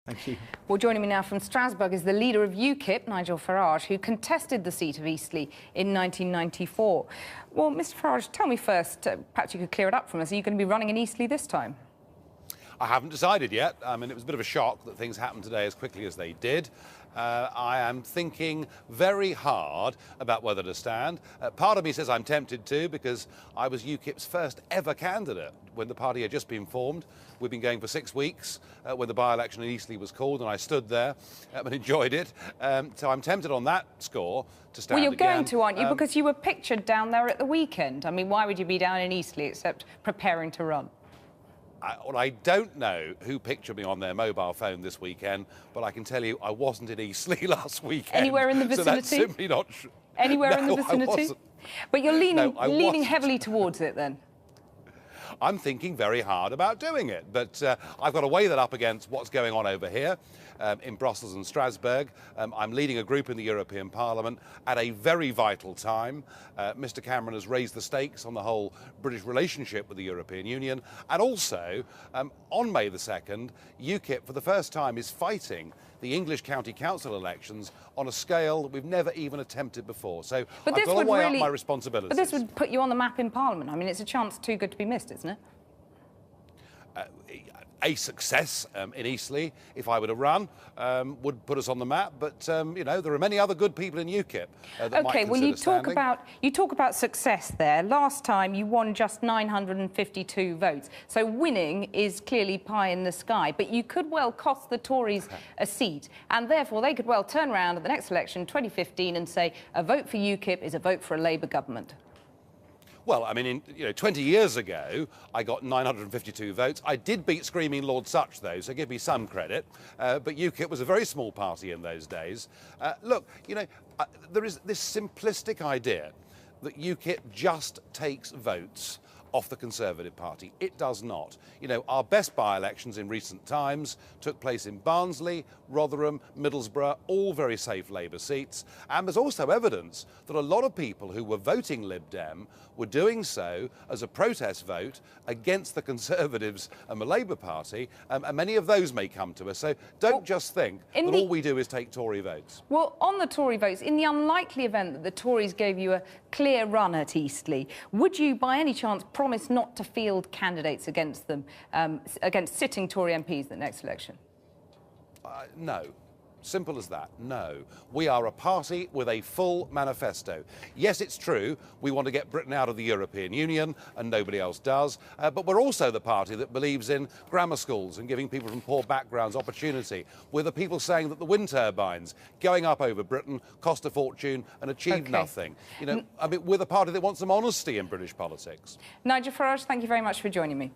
Thank you. Well, joining me now from Strasbourg is the leader of UKIP, Nigel Farage, who contested the seat of Eastleigh in 1994. Well, Mr Farage, tell me first, perhaps you could clear it up from us, are you going to be running in Eastleigh this time? I haven't decided yet. I mean, it was a bit of a shock that things happened today as quickly as they did. I am thinking very hard about whether to stand. Part of me says I'm tempted to because I was UKIP's first ever candidate when the party had just been formed. We've been going for 6 weeks when the by-election in Eastleigh was called, and I stood there and enjoyed it. So I'm tempted on that score to stand Well, you're again. going to, aren't you? Because you were pictured down there at the weekend. I mean, why would you be down in Eastleigh except preparing to run? I don't know who pictured me on their mobile phone this weekend, but I can tell you I wasn't in Eastleigh last weekend. Anywhere in the vicinity? So that's simply not true. Anywhere in the No, vicinity? I wasn't. But you're leaning wasn't. heavily towards it then? I'm thinking very hard about doing it, but I've got to weigh that up against what's going on over here in Brussels and Strasbourg. I'm leading a group in the European Parliament at a very vital time. Mr Cameron has raised the stakes on the whole British relationship with the European Union, and also on May the 2nd, UKIP for the first time is fighting the English County Council elections on a scale that we've never even attempted before. So I've got to weigh up my responsibilities. But this would put you on the map in Parliament. I mean, it's a chance too good to be missed, isn't it? A success in Eastleigh, if I were to run, would put us on the map. But you know, there are many other good people in UKIP that might OK, well, consider you talk about success there. Last time you won just 952 votes, so winning is clearly pie in the sky. But you could well cost the Tories a seat, and therefore they could well turn around at the next election, 2015, and say a vote for UKIP is a vote for a Labour government. Well, I mean, 20 years ago, I got 952 votes. I did beat Screaming Lord Sutch, though, so give me some credit. But UKIP was a very small party in those days. Look, there is this simplistic idea that UKIP just takes votes off the Conservative Party. It does not. Our best by-elections in recent times took place in Barnsley, Rotherham, Middlesbrough, all very safe Labour seats. And there's also evidence that a lot of people who were voting Lib Dem were doing so as a protest vote against the Conservatives and the Labour Party, and many of those may come to us. So don't just think that all we do is take Tory votes. Well, on the Tory votes, in the unlikely event that the Tories gave you a clear run at Eastleigh, would you by any chance promise not to field candidates against them, against sitting Tory MPs at the next election? No. Simple as that. No. We are a party with a full manifesto. Yes, it's true, we want to get Britain out of the European Union, and nobody else does, but we're also the party that believes in grammar schools and giving people from poor backgrounds opportunity. We're the people saying that the wind turbines going up over Britain cost a fortune and achieved nothing. I mean, we're the party that wants some honesty in British politics. Nigel Farage, thank you very much for joining me.